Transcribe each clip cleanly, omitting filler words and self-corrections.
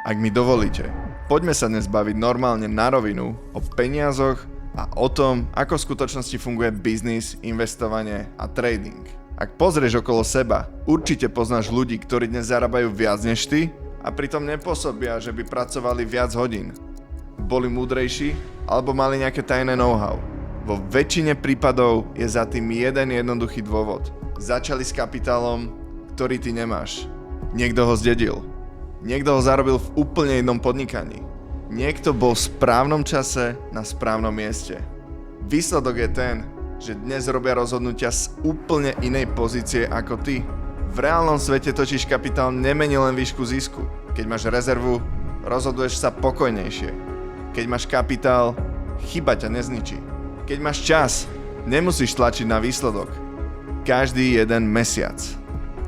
Ak mi dovolíte, poďme sa dnes baviť normálne na rovinu o peniazoch a o tom, ako v skutočnosti funguje biznis, investovanie a trading. Ak pozrieš okolo seba, určite poznáš ľudí, ktorí dnes zarábajú viac než ty a pritom nepôsobia, že by pracovali viac hodín. Boli múdrejší alebo mali nejaké tajné know-how. Vo väčšine prípadov je za tým jeden jednoduchý dôvod. Začali s kapitálom, ktorý ty nemáš. Niekto ho zdedil. Niekto ho zarobil v úplne inom podnikaní. Niekto bol v správnom čase na správnom mieste. Výsledok je ten, že dnes robia rozhodnutia z úplne inej pozície ako ty. V reálnom svete totiž kapitál nemení len výšku zisku. Keď máš rezervu, rozhoduješ sa pokojnejšie. Keď máš kapitál, chyba ťa nezničí. Keď máš čas, nemusíš tlačiť na výsledok. Každý jeden mesiac.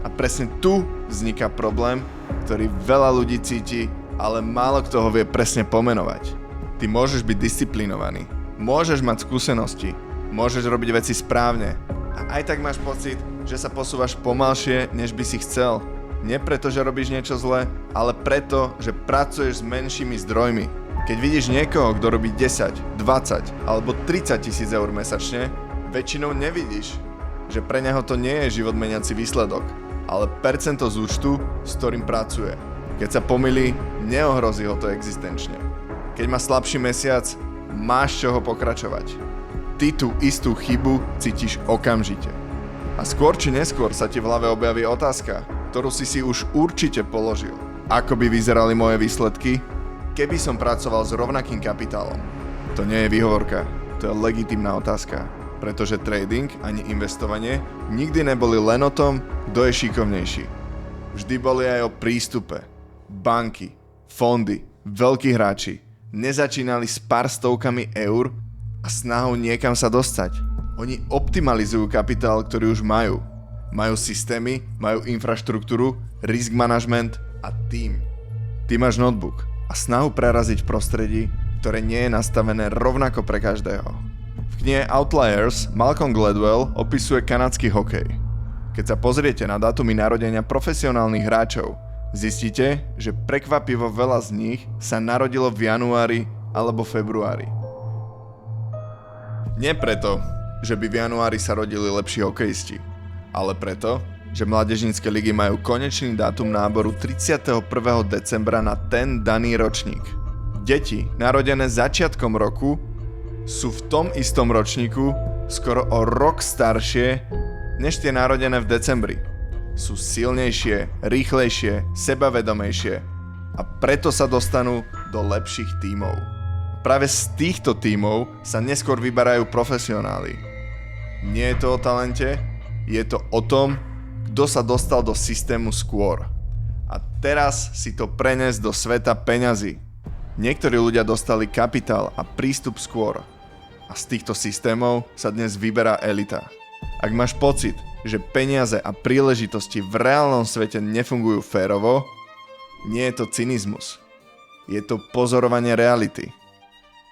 A presne tu vzniká problém, ktorý veľa ľudí cíti, ale málo kto ho vie presne pomenovať. Ty môžeš byť disciplinovaný, môžeš mať skúsenosti, môžeš robiť veci správne a aj tak máš pocit, že sa posúvaš pomalšie, než by si chcel. Nie preto, že robíš niečo zlé, ale preto, že pracuješ s menšími zdrojmi. Keď vidíš niekoho, kto robí 10, 20 alebo 30 000 eur mesačne, väčšinou nevidíš, že pre neho to nie je život meniaci výsledok, ale percento z účtu, s ktorým pracuje. Keď sa pomýli, neohrozí ho to existenčne. Keď má slabší mesiac, máš čoho pokračovať. Ty tú istú chybu cítiš okamžite. A skôr či neskôr sa ti v hlave objaví otázka, ktorú si už určite položil. Ako by vyzerali moje výsledky, keby som pracoval s rovnakým kapitálom? To nie je výhovorka, to je legitímna otázka. Pretože trading ani investovanie nikdy neboli len o tom, kto je šikovnejší. Vždy boli aj o prístupe. Banky, fondy, veľkí hráči nezačínali s pár stovkami eur a snahou niekam sa dostať. Oni optimalizujú kapitál, ktorý už majú. Majú systémy, majú infraštruktúru, risk management a tím. Ty máš notebook a snahu preraziť v prostredí, ktoré nie je nastavené rovnako pre každého. V knihe Outliers Malcolm Gladwell opisuje kanadský hokej. Keď sa pozriete na dátumy narodenia profesionálnych hráčov, zistíte, že prekvapivo veľa z nich sa narodilo v januári alebo februári. Nie preto, že by v januári sa rodili lepší hokejisti, ale preto, že mládežnícke ligy majú konečný dátum náboru 31. decembra na ten daný ročník. Deti, narodené začiatkom roku, sú v tom istom ročníku skoro o rok staršie než tie narodené v decembri. Sú silnejšie, rýchlejšie, sebavedomejšie a preto sa dostanú do lepších tímov. Práve z týchto tímov sa neskôr vyberajú profesionáli. Nie je to o talente, je to o tom, kto sa dostal do systému skôr. A teraz si to preniesť do sveta peňazí. Niektorí ľudia dostali kapitál a prístup skôr. A z týchto systémov sa dnes vyberá elita. Ak máš pocit, že peniaze a príležitosti v reálnom svete nefungujú férovo, nie je to cynizmus. Je to pozorovanie reality.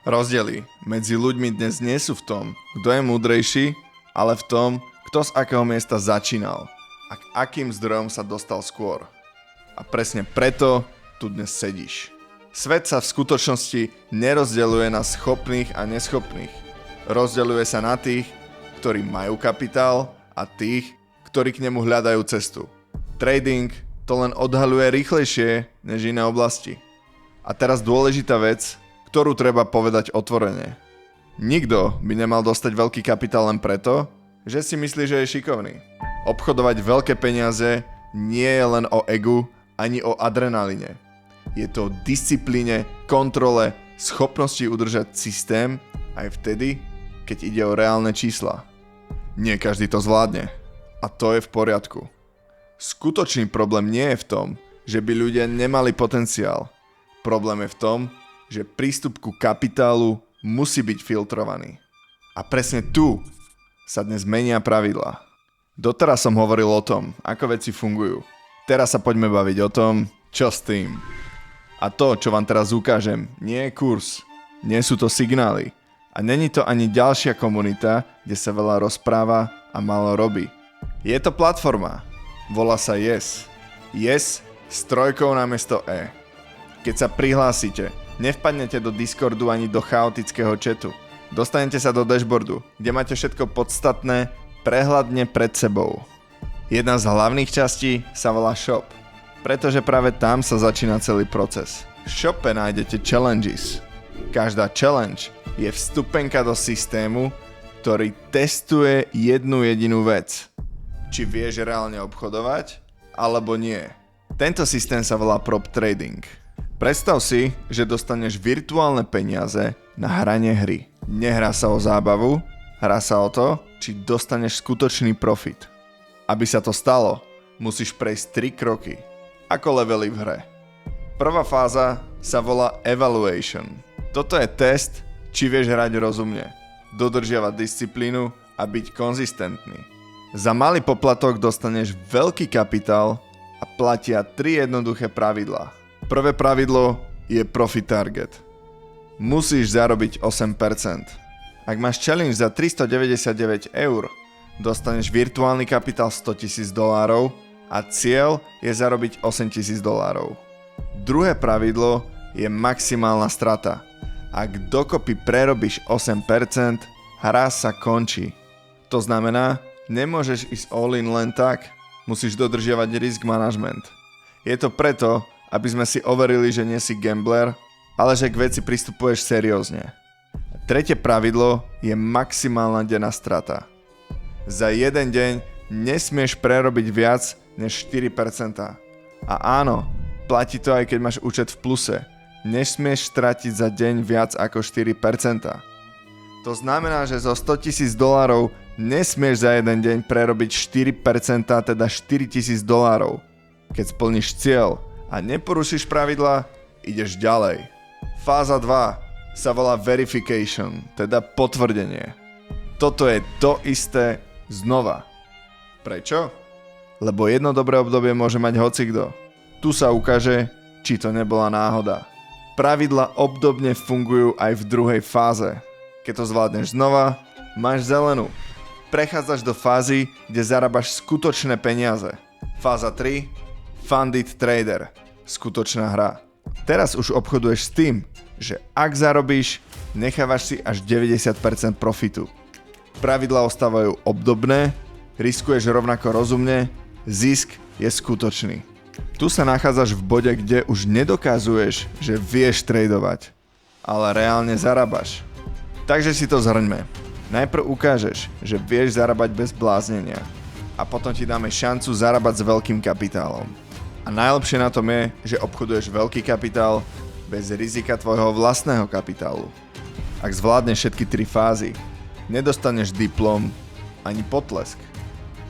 Rozdiely medzi ľuďmi dnes nie sú v tom, kto je múdrejší, ale v tom, kto z akého miesta začínal a k akým zdrojom sa dostal skôr. A presne preto tu dnes sedíš. Svet sa v skutočnosti nerozdeľuje na schopných a neschopných. Rozdeľuje sa na tých, ktorí majú kapitál a tých, ktorí k nemu hľadajú cestu. Trading to len odhaľuje rýchlejšie než iné oblasti. A teraz dôležitá vec, ktorú treba povedať otvorene. Nikto by nemal dostať veľký kapitál len preto, že si myslí, že je šikovný. Obchodovať veľké peniaze nie je len o egu ani o adrenaline. Je to o disciplíne, kontrole, schopnosti udržať systém aj vtedy, keď ide o reálne čísla. Nie každý to zvládne. A to je v poriadku. Skutočný problém nie je v tom, že by ľudia nemali potenciál. Problém je v tom, že prístup ku kapitálu musí byť filtrovaný. A presne tu sa dnes menia pravidlá. Doteraz som hovoril o tom, ako veci fungujú. Teraz sa poďme baviť o tom, čo s tým. A to, čo vám teraz ukážem, nie je kurz, nie sú to signály. A není to ani ďalšia komunita, kde sa veľa rozpráva a málo robí. Je to platforma. Volá sa Yes. Yes s trojkou namiesto E. Keď sa prihlásite, nevpadnete do Discordu ani do chaotického chatu. Dostanete sa do dashboardu, kde máte všetko podstatné prehľadne pred sebou. Jedna z hlavných častí sa volá Shop, pretože práve tam sa začína celý proces. V shope nájdete challenges. Každá challenge je vstupenka do systému, ktorý testuje jednu jedinú vec. Či vieš reálne obchodovať, alebo nie. Tento systém sa volá prop trading. Predstav si, že dostaneš virtuálne peniaze na hranie hry. Nehrá sa o zábavu, hrá sa o to, či dostaneš skutočný profit. Aby sa to stalo, musíš prejsť 3 kroky, ako levely v hre. Prvá fáza sa volá evaluation. Toto je test, či vieš hrať rozumne, dodržiavať disciplínu a byť konzistentný. Za malý poplatok dostaneš veľký kapitál a platia 3 jednoduché pravidlá. Prvé pravidlo je profit target. Musíš zarobiť 8%. Ak máš challenge za 399 eur, dostaneš virtuálny kapitál $100,000 a cieľ je zarobiť $8,000. Druhé pravidlo je maximálna strata. Ak dokopy prerobíš 8%, hra sa končí. To znamená, nemôžeš ísť all in len tak, musíš dodržiavať risk management. Je to preto, aby sme si overili, že nie si gambler, ale že k veci pristupuješ seriózne. Tretie pravidlo je maximálna denná strata. Za jeden deň nesmieš prerobiť viac než 4%. A áno, platí to aj keď máš účet v pluse. Nesmieš stratiť za deň viac ako 4%. To znamená, že zo $100,000 nesmieš za jeden deň prerobiť 4%, teda $4,000. Keď splníš cieľ a neporušíš pravidlá, ideš ďalej. Fáza 2 sa volá verification, teda potvrdenie. Toto je to isté znova. Prečo? Lebo jedno dobré obdobie môže mať hocikdo. Tu sa ukáže, či to nebola náhoda. Pravidla obdobne fungujú aj v druhej fáze. Keď to zvládneš znova, máš zelenú. Prechádzaš do fázy, kde zarábaš skutočné peniaze. Fáza 3. Funded Trader. Skutočná hra. Teraz už obchoduješ s tým, že ak zarobíš, nechávaš si až 90% profitu. Pravidlá ostávajú obdobné, riskuješ rovnako rozumne, zisk je skutočný. Tu sa nachádzaš v bode, kde už nedokazuješ, že vieš tradovať, ale reálne zarábaš. Takže si to zhrňme. Najprv ukážeš, že vieš zarábať bez bláznenia a potom ti dáme šancu zarábať s veľkým kapitálom. A najlepšie na tom je, že obchoduješ veľký kapitál bez rizika tvojho vlastného kapitálu. Ak zvládneš všetky 3 fázy, nedostaneš diplom ani potlesk.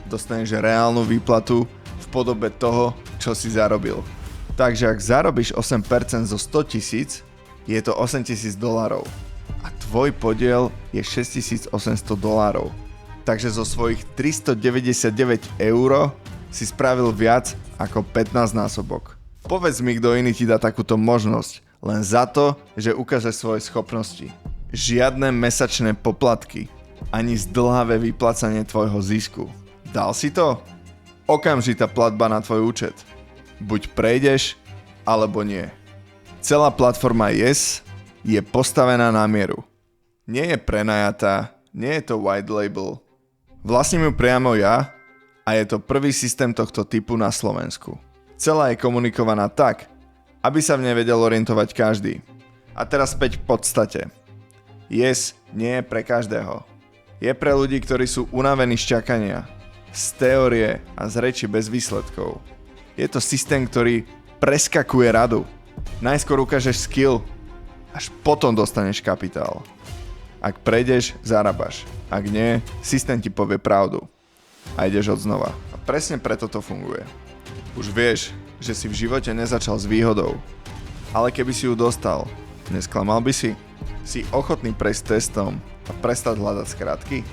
Dostaneš reálnu výplatu v podobe toho, čo si zarobil. Takže ak zarobíš 8% zo 100,000, je to $8,000 a tvoj podiel je $6,800. Takže zo svojich 399 eur si spravil viac ako 15 násobok. Povedz mi, kto iný ti dá takúto možnosť, len za to, že ukážeš svoje schopnosti. Žiadne mesačné poplatky, ani zdĺhavé vyplácanie tvojho zisku. Dal si to? Okamžitá platba na tvoj účet. Buď prejdeš, alebo nie. Celá platforma Yes je postavená na mieru. Nie je prenajatá, nie je to white label. Vlastním ju priamo ja a je to prvý systém tohto typu na Slovensku. Celá je komunikovaná tak, aby sa v nej vedel orientovať každý. A teraz späť k podstate. Yes nie je pre každého. Je pre ľudí, ktorí sú unavení z čakania, z teórie a z reči bez výsledkov. Je to systém, ktorý preskakuje radu. Najskôr ukážeš skill, až potom dostaneš kapitál. Ak prejdeš, zarábaš. Ak nie, systém ti povie pravdu. A ideš od znova. A presne preto to funguje. Už vieš, že si v živote nezačal s výhodou. Ale keby si ju dostal, nesklamal by si? Si ochotný prejsť testom a prestať hľadať skratky?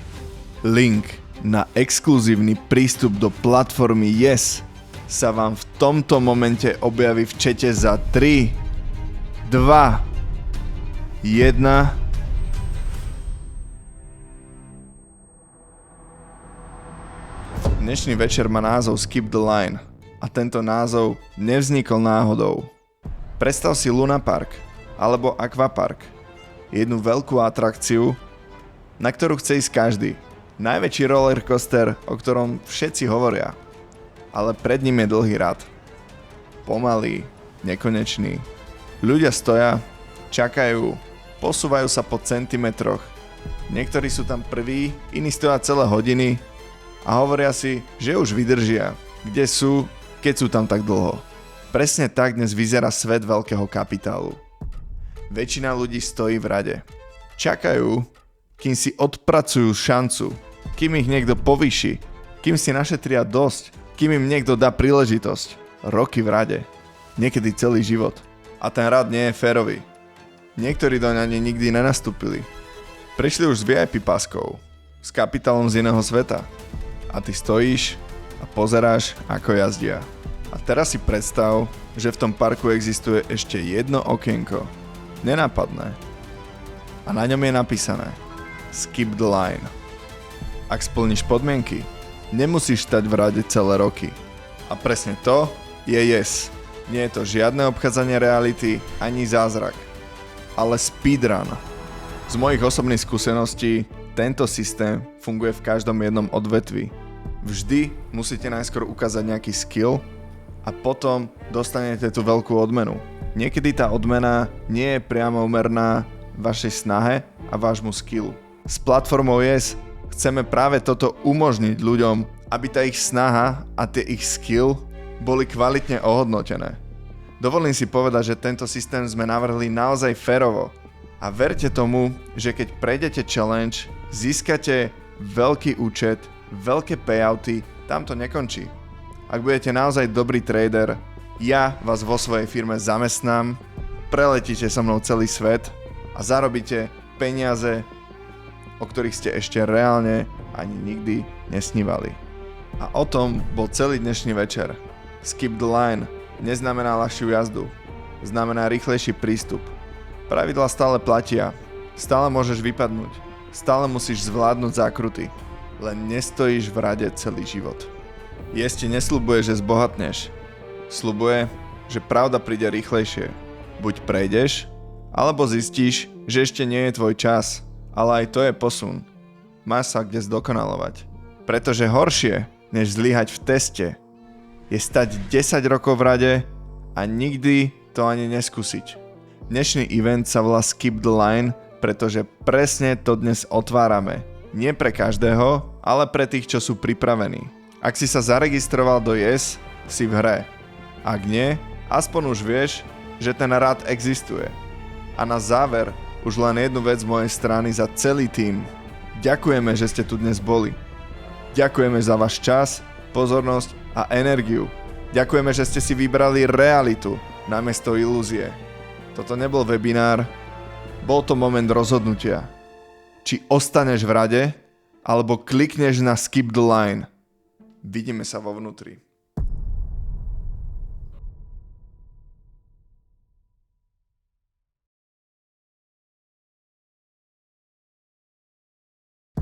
Link na exkluzívny prístup do platformy Yes sa vám v tomto momente objaví v čete za 3, 2, 1... Dnešný večer má názov Skip the Line a tento názov nevznikol náhodou. Predstav si Luna Park alebo Aquapark. Jednu veľkú atrakciu, na ktorú chce ísť každý. Najväčší rollercoaster, o ktorom všetci hovoria. Ale pred ním je dlhý rad. Pomalý, nekonečný. Ľudia stoja, čakajú, posúvajú sa po centimetroch. Niektorí sú tam prví, iní stoja celé hodiny a hovoria si, že už vydržia. Kde sú, keď sú tam tak dlho. Presne tak dnes vyzerá svet veľkého kapitálu. Väčšina ľudí stojí v rade. Čakajú, kým si odpracujú šancu, kým ich niekto povýši, kým si našetria dosť, kým im niekto dá príležitosť. Roky v rade. Niekedy celý život. A ten rad nie je férový. Niektorí doň ani nikdy nenastúpili. Prišli už s VIP paskou, s kapitálom z iného sveta. A ty stojíš a pozeráš, ako jazdia. A teraz si predstav, že v tom parku existuje ešte jedno okienko. Nenápadné. A na ňom je napísané Skip the line. Ak splníš podmienky, nemusíš stať v rade celé roky. A presne to je yes. Nie je to žiadne obchádzanie reality ani zázrak. Ale speedrun. Z mojich osobných skúseností tento systém funguje v každom jednom odvetví. Vždy musíte najskôr ukázať nejaký skill a potom dostanete tú veľkú odmenu. Niekedy tá odmena nie je priamo umerná vašej snahe a vášmu skillu. S platformou Yes chceme práve toto umožniť ľuďom, aby tá ich snaha a tie ich skill boli kvalitne ohodnotené. Dovolím si povedať, že tento systém sme navrhli naozaj férovo. A verte tomu, že keď prejdete challenge, získate veľký účet, veľké payouty, tam to nekončí. Ak budete naozaj dobrý trader, ja vás vo svojej firme zamestnám, preletíte so mnou celý svet a zarobíte peniaze, o ktorých ste ešte reálne ani nikdy nesnívali. A o tom bol celý dnešný večer. Skip the line neznamená ľahšiu jazdu, znamená rýchlejší prístup. Pravidlá stále platia, stále môžeš vypadnúť, stále musíš zvládnuť zákruty, len nestojíš v rade celý život. Yes ti nesľubuje, že zbohatneš, sľubuje, že pravda príde rýchlejšie. Buď prejdeš, alebo zistíš, že ešte nie je tvoj čas, ale aj to je posun. Máš sa kde zdokonalovať. Pretože horšie, než zlyhať v teste, je stať 10 rokov v rade a nikdy to ani neskúsiť. Dnešný event sa volá Skip the line, pretože presne to dnes otvárame. Nie pre každého, ale pre tých, čo sú pripravení. Ak si sa zaregistroval do Yes, si v hre. Ak nie, aspoň už vieš, že ten rad existuje. A na záver už len jednu vec z mojej strany za celý tím. Ďakujeme, že ste tu dnes boli. Ďakujeme za váš čas, pozornosť a energiu. Ďakujeme, že ste si vybrali realitu namiesto ilúzie. Toto nebol webinár, bol to moment rozhodnutia. Či ostaneš v rade, alebo klikneš na Skip the line. Vidíme sa vo vnútri.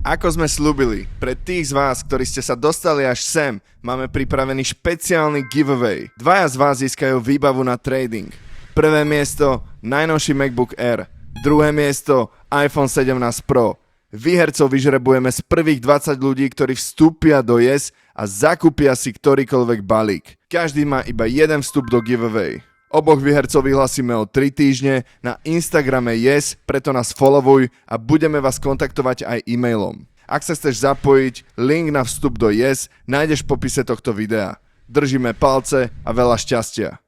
Ako sme slúbili, pre tých z vás, ktorí ste sa dostali až sem, máme pripravený špeciálny giveaway. Dvaja z vás získajú výbavu na trading. Prvé miesto najnovší MacBook Air, druhé miesto iPhone 17 Pro. Výhercov vyžrebujeme z prvých 20 ľudí, ktorí vstúpia do Yes a zakúpia si ktorýkoľvek balík. Každý má iba jeden vstup do giveaway. Oboch výhercov vyhlasíme o 3 týždne na Instagrame Yes, preto nás followuj a budeme vás kontaktovať aj e-mailom. Ak sa chceš zapojiť, link na vstup do Yes nájdeš v popise tohto videa. Držíme palce a veľa šťastia.